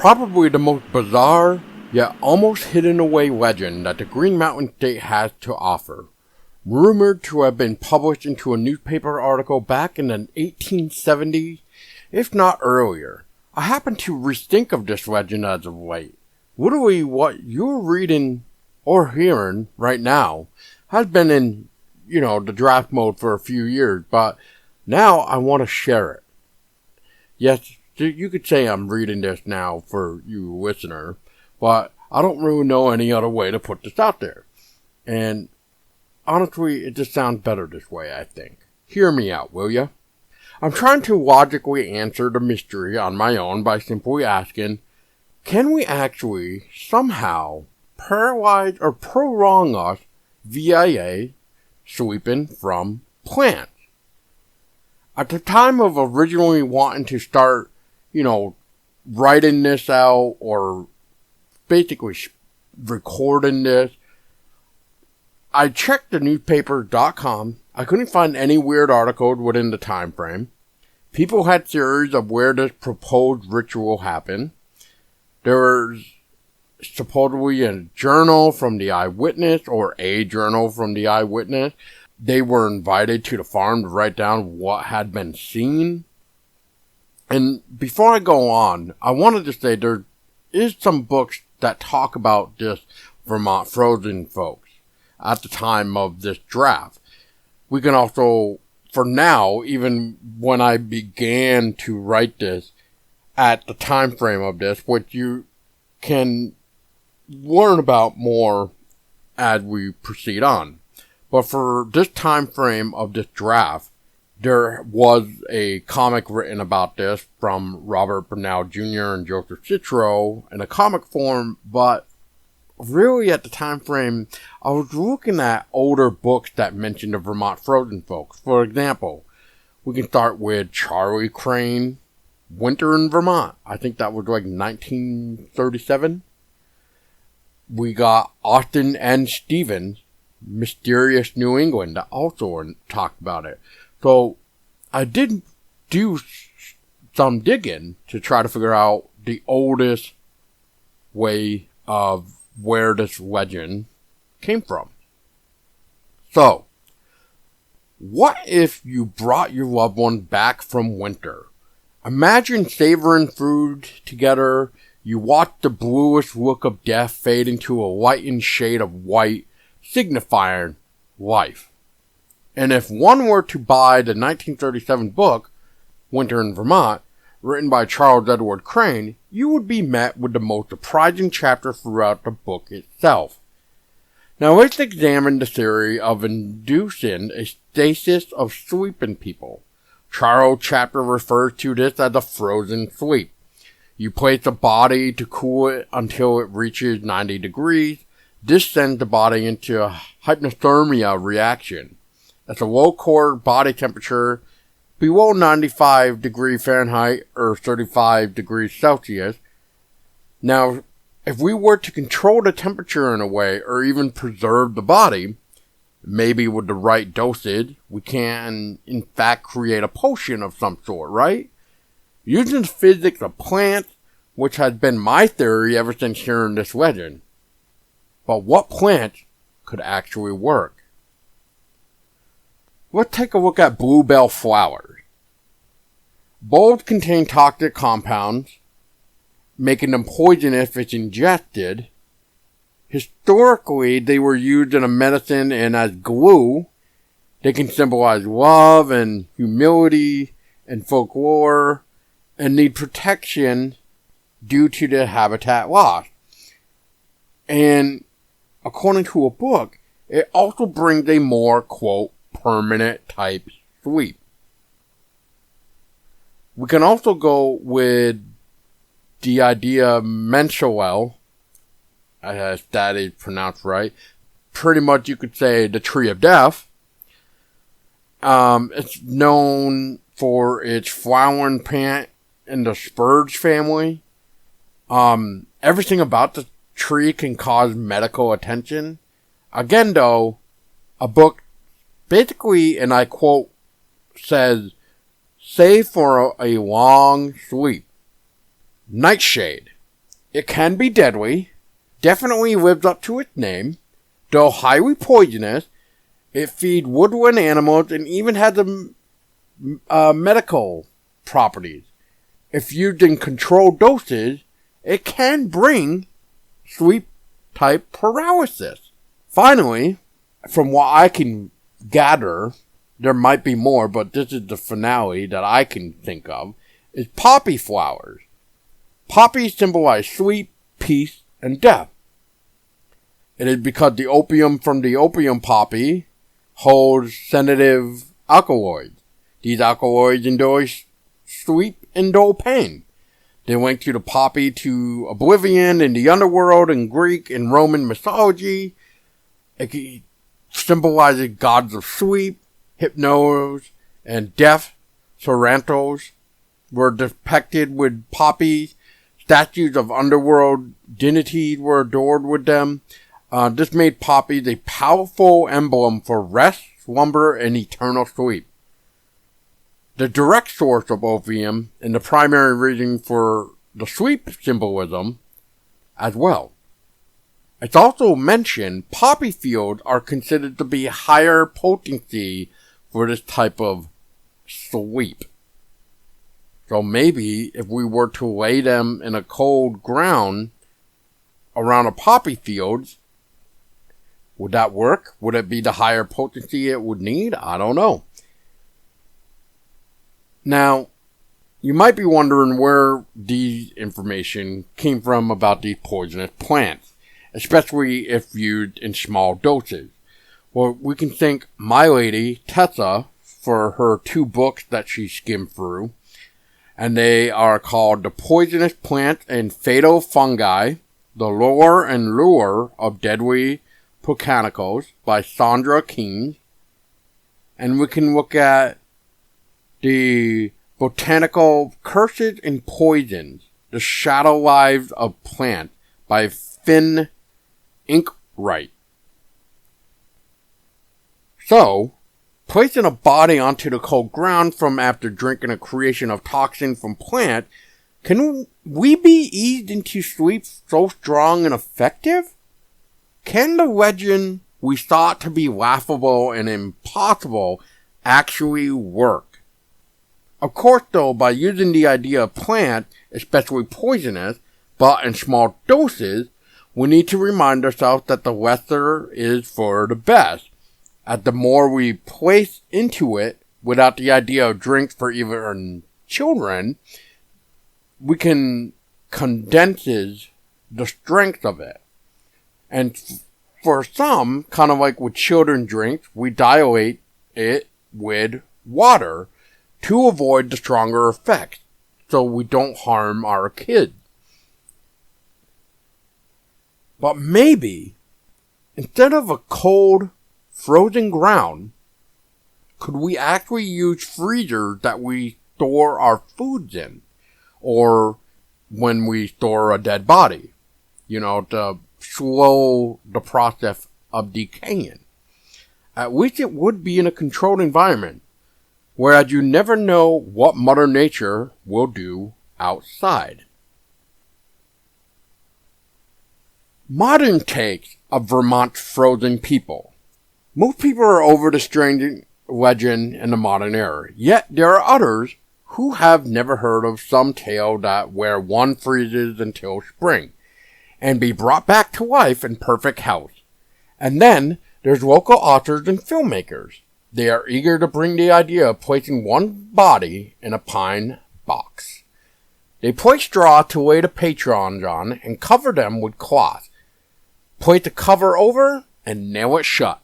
Probably the most bizarre, yet almost hidden away legend that the Green Mountain State has to offer. Rumored to have been published into a newspaper article back in the 1870s, if not earlier. I happen to rethink of this legend as of late. Literally what you're reading or hearing right now has been in, the draft mode for a few years, but now I want to share it. Yes, you could say I'm reading this now for you listener, but I don't really know any other way to put this out there. And honestly, it just sounds better this way, I think. Hear me out, will ya? I'm trying to logically answer the mystery on my own by simply asking, can we actually somehow paralyze or prolong us via sleeping from plants? At the time of originally wanting to start, writing this out or basically recording this, I checked the newspaper.com. I couldn't find any weird articles within the time frame. People had theories of where this proposed ritual happened. There was supposedly a journal from the eyewitness or a journal from the eyewitness. They were invited to the farm to write down what had been seen. And before I go on, I wanted to say there is some books that talk about this Vermont frozen folks at the time of this draft. We can also, for now, even when I began to write this, at the time frame of this, which you can learn about more as we proceed on. But for this time frame of this draft, there was a comic written about this from Robert Bernal Jr. and Joseph Citro in a comic form, but really at the time frame, I was looking at older books that mentioned the Vermont frozen folks. For example, we can start with Charlie Crane, Winter in Vermont. I think that was like 1937. We got Austin N. Stevens, Mysterious New England, that also talked about it. So I did do some digging to try to figure out the oldest way of where this legend came from. So, what if you brought your loved one back from winter? Imagine savoring food together. You watch the bluish look of death fade into a lightened shade of white, signifying life. And if one were to buy the 1937 book, Winter in Vermont, written by Charles Edward Crane, you would be met with the most surprising chapter throughout the book itself. Now let's examine the theory of inducing a stasis of sleep in people. Charles' chapter refers to this as a frozen sleep. You place a body to cool it until it reaches 90 degrees. This sends the body into a hypothermia reaction. That's a low core body temperature below 95 degrees Fahrenheit or 35 degrees Celsius. Now, if we were to control the temperature in a way or even preserve the body, maybe with the right dosage, we can in fact create a potion of some sort, right? Using the physics of plants, which has been my theory ever since hearing this legend. But what plants could actually work? Let's take a look at bluebell flowers. Bulbs contain toxic compounds, making them poisonous if ingested. Historically, they were used in a medicine and as glue. They can symbolize love and humility and folklore and need protection due to their habitat loss. And according to a book, it also brings a more, quote, permanent type sleep. We can also go with the idea of Mensuel, if that is pronounced right. Pretty much you could say the tree of death. It's known for its flowering plant in the spurge family. Everything about the tree can cause medical attention. Again though, a book basically, and I quote, says, save for a long sleep. Nightshade. It can be deadly, definitely lives up to its name, though highly poisonous. It feeds woodland animals and even has medical properties. If used in controlled doses, it can bring sleep-type paralysis. Finally, from what I can gather, there might be more, but this is the finale that I can think of, is poppy flowers. Poppies symbolize sleep, peace, and death. It is because the opium from the opium poppy holds sedative alkaloids. These alkaloids endorse sleep and dull pain. They link to the poppy to oblivion in the underworld in Greek and Roman mythology. It symbolizes gods of sleep, hypnos, and death. Sorrentos were depicted with poppies. Statues of underworld deities were adored with them. This made poppies a powerful emblem for rest, slumber, and eternal sleep. The direct source of opium and the primary reason for the sleep symbolism as well. It's also mentioned poppy fields are considered to be higher potency for this type of sleep. So maybe if we were to lay them in a cold ground around a poppy fields, would that work? Would it be the higher potency it would need? I don't know. Now, you might be wondering where these information came from about these poisonous plants, especially if used in small doses. Well, we can thank my lady, Tessa, for her 2 books that she skimmed through, and they are called The Poisonous Plants and Fatal Fungi, The Lore and Lure of Deadly Botanicals by Sandra Keynes. And we can look at the Botanical Curses and Poisons, The Shadow Lives of Plants by Finn Inkwright. So, placing a body onto the cold ground from after drinking a creation of toxin from plant, can we be eased into sleep so strong and effective? Can the legend we thought to be laughable and impossible actually work? Of course, though, by using the idea of plant, especially poisonous, but in small doses, we need to remind ourselves that the lesser is for the best. As the more we place into it, without the idea of drinks for even children, we can condense the strength of it. And for some, kind of like with children drinks, we dilate it with water to avoid the stronger effects, so we don't harm our kids. But maybe, instead of a cold, frozen ground, could we actually use freezers that we store our foods in? Or when we store a dead body, to slow the process of decaying. At least it would be in a controlled environment, whereas you never know what Mother Nature will do outside. Modern takes of Vermont's frozen people. Most people are over the strange legend in the modern era, yet there are others who have never heard of some tale that where one freezes until spring, and be brought back to life in perfect health. And then there's local authors and filmmakers. They are eager to bring the idea of placing one body in a pine box. They place straw to lay the patrons on and cover them with cloth. Place the cover over and nail it shut.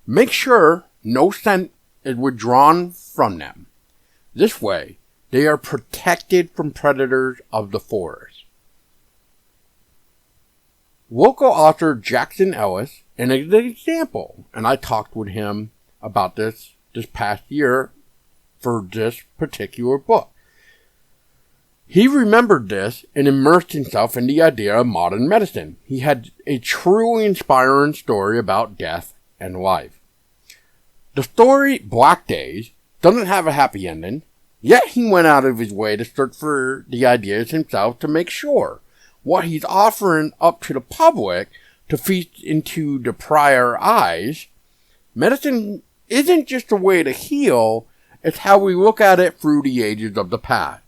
Make sure no scent is withdrawn from them. This way, they are protected from predators of the forest. Local author Jackson Ellis, and an example, and I talked with him about this past year for this particular book. He remembered this and immersed himself in the idea of modern medicine. He had a truly inspiring story about death and life. The story, Black Days, doesn't have a happy ending, yet he went out of his way to search for the ideas himself to make sure what he's offering up to the public to feast into the prior eyes, medicine isn't just a way to heal, it's how we look at it through the ages of the past.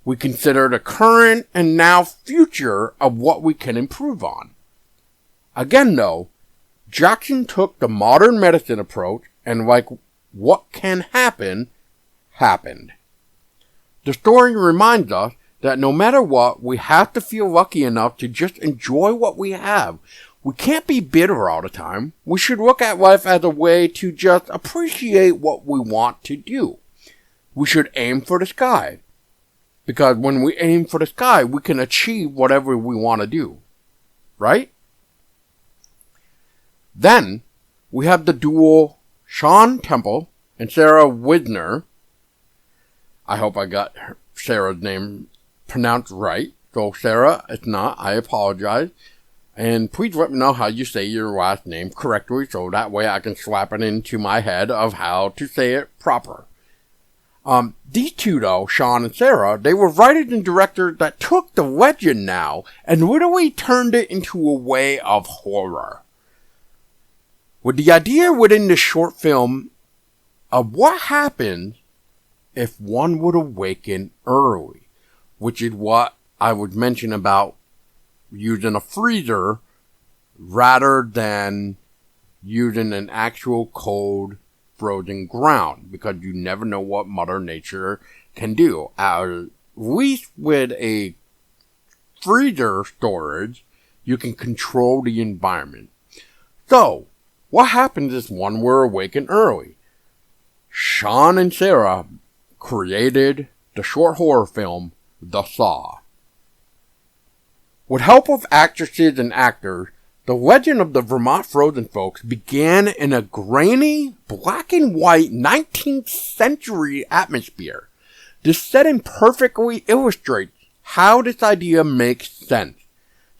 We consider the current and now future of what we can improve on. Again though, Jackson took the modern medicine approach and like what can happen, happened. The story reminds us that no matter what, we have to feel lucky enough to just enjoy what we have. We can't be bitter all the time. We should look at life as a way to just appreciate what we want to do. We should aim for the sky. Because when we aim for the sky, we can achieve whatever we want to do. Right? Then, we have the duo Shawn Temple and Sarah Wisner. I hope I got Sarah's name pronounced right. So Sarah, if not, I apologize. And please let me know how you say your last name correctly so that way I can slap it into my head of how to say it proper. These two though, Shawn and Sarah, they were writers and directors that took the legend now and literally turned it into a way of horror. With the idea within the short film of what happens if one would awaken early, which is what I would mention about using a freezer rather than using an actual cold frozen ground, because you never know what Mother Nature can do. At least with a freezer storage, you can control the environment. So, what happens if one were awakened early? Shawn and Sarah created the short horror film, The Saw. With help of actresses and actors, the legend of the Vermont Frozen Folks began in a grainy, black and white 19th century atmosphere. This setting perfectly illustrates how this idea makes sense.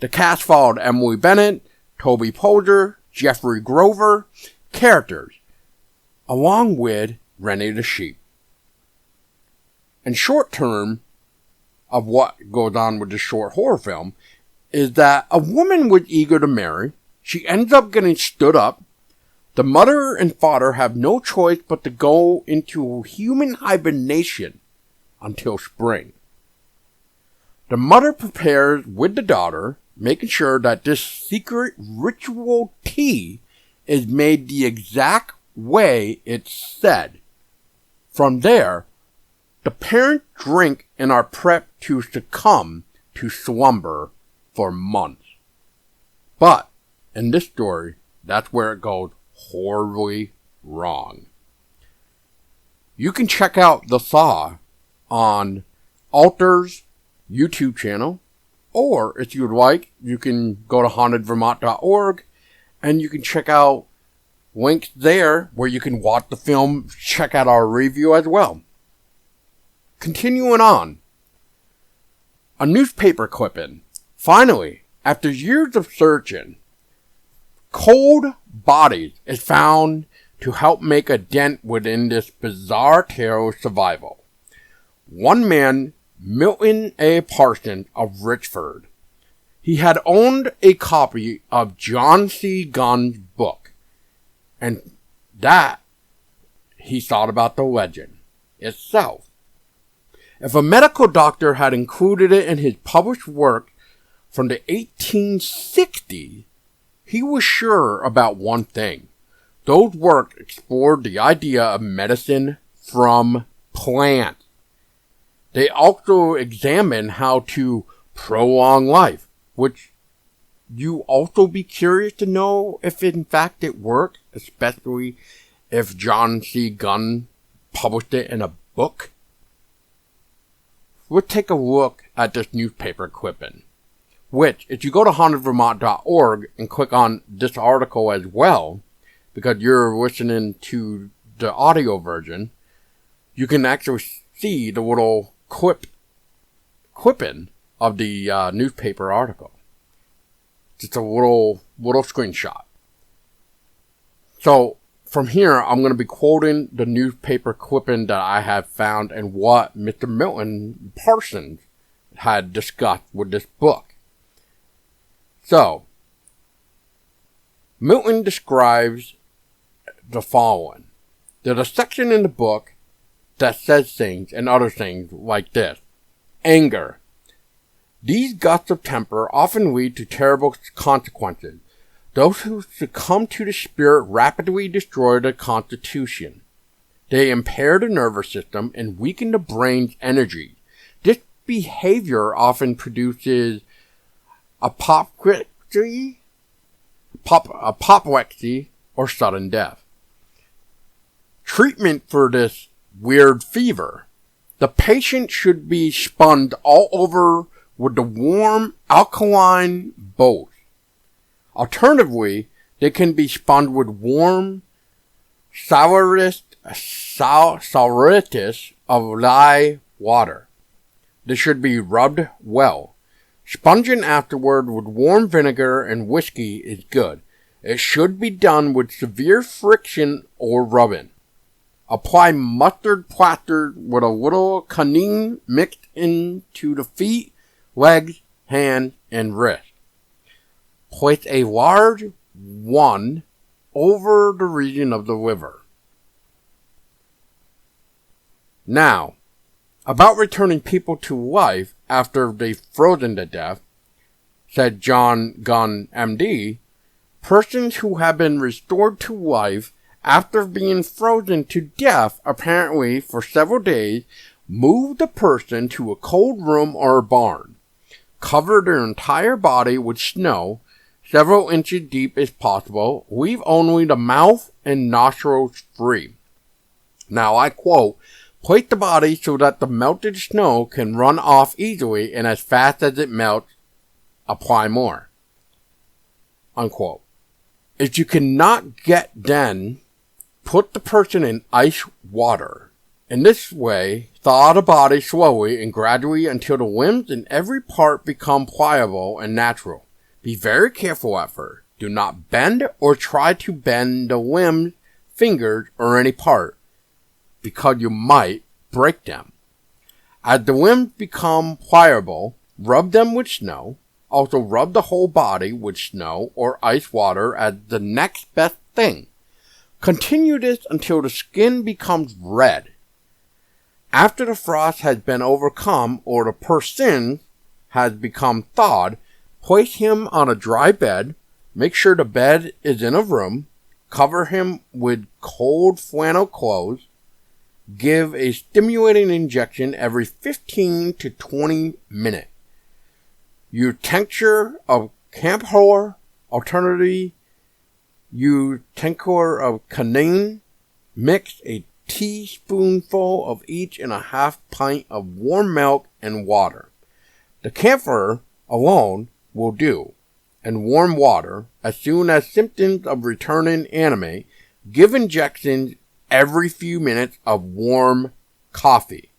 The cast followed Emily Bennett, Toby Poser, Jeffrey Grover, characters, along with Rennie the Sheep. And short term of what goes on with this short horror film is that a woman was eager to marry. She ends up getting stood up. The mother and father have no choice but to go into human hibernation until spring. The mother prepares with the daughter, making sure that this secret ritual tea is made the exact way it's said. From there, the parents drink and are prepped to succumb to slumber for months. But, in this story, that's where it goes horribly wrong. You can check out The Saw on Alter's YouTube channel, or if you'd like, you can go to hauntedvermont.org and you can check out links there where you can watch the film, check out our review as well. Continuing on, a newspaper clipping. Finally, after years of searching, cold bodies is found to help make a dent within this bizarre tale of survival. One man, Milton A. Parsons of Richford, he had owned a copy of John C. Gunn's book, and that he thought about the legend itself. If a medical doctor had included it in his published work from the 1860s, he was sure about one thing. Those works explored the idea of medicine from plants. They also examined how to prolong life, which you also be curious to know if in fact it worked, especially if John C. Gunn published it in a book. Let's take a look at this newspaper clipping, which, if you go to hauntedvermont.org and click on this article as well, because you're listening to the audio version, you can actually see the little clipping of the newspaper article. Just a little screenshot. So, from here, I'm going to be quoting the newspaper clipping that I have found and what Mr. Milton Parsons had discussed with this book. So, Milton describes the following. There's a section in the book that says things and other things like this. Anger. These gusts of temper often lead to terrible consequences. Those who succumb to the spirit rapidly destroy the constitution. They impair the nervous system and weaken the brain's energy. This behavior often produces apoplexy, or sudden death. Treatment for this weird fever. The patient should be sponged all over with the warm alkaline bath. Alternatively, they can be sponged with warm saleratus of lye water. They should be rubbed well. Sponging afterward with warm vinegar and whiskey is good. It should be done with severe friction or rubbing. Apply mustard plaster with a little quinine mixed into the feet, legs, hands, and wrists. Place a large one over the region of the liver. Now, about returning people to life after they've frozen to death, said John Gunn, MD, persons who have been restored to life after being frozen to death, apparently for several days, move the person to a cold room or a barn. Cover their entire body with snow, several inches deep as possible. Leave only the mouth and nostrils free. Now I quote, place the body so that the melted snow can run off easily, and as fast as it melts, apply more. Unquote. If you cannot get then, put the person in ice water. In this way, thaw the body slowly and gradually until the limbs and every part become pliable and natural. Be very careful at first. Do not bend or try to bend the limbs, fingers, or any part, because you might break them. As the limbs become pliable, rub them with snow. Also rub the whole body with snow or ice water as the next best thing. Continue this until the skin becomes red. After the frost has been overcome or the person has become thawed, place him on a dry bed. Make sure the bed is in a room. Cover him with cold flannel clothes. Give a stimulating injection every 15 to 20 minutes. Use tincture of camphor. Alternatively, use tincture of quinine. Mix a teaspoonful of each in a half pint of warm milk and water. The camphor alone will do, and warm water. As soon as symptoms of returning animate, give injections every few minutes of warm coffee.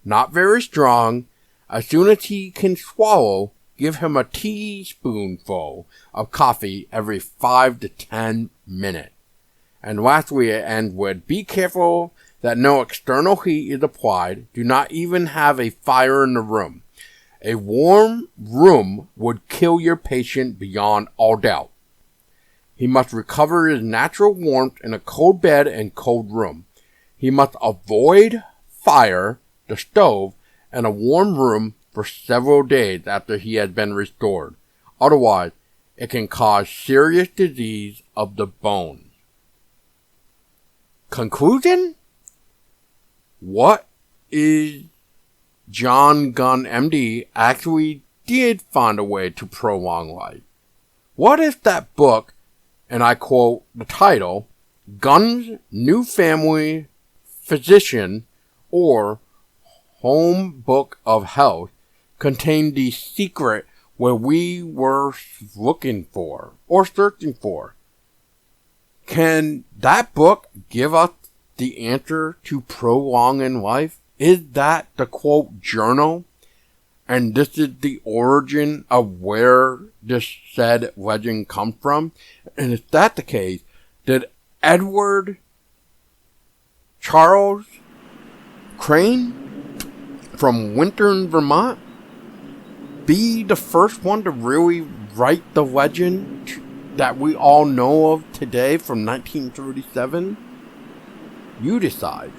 Not very strong. As soon as he can swallow, give him a teaspoonful of coffee every 5 to 10 minutes. And lastly, it ends with, be careful that no external heat is applied. Do not even have a fire in the room. A warm room would kill your patient beyond all doubt. He must recover his natural warmth in a cold bed and cold room. He must avoid fire, the stove, and a warm room for several days after he has been restored. Otherwise, it can cause serious disease of the bones. Conclusion? What is John Gunn, MD, actually did find a way to prolong life? What if that book, and I quote the title, Gunn's New Family Physician or Home Book of Health, contained the secret where we were looking for or searching for? Can that book give us the answer to prolonging life? Is that the quote journal? And this is the origin of where this said legend comes from? And if that's the case, did Edward Charles Crane from Wintern, Vermont, be the first one to really write the legend that we all know of today from 1937? You decide.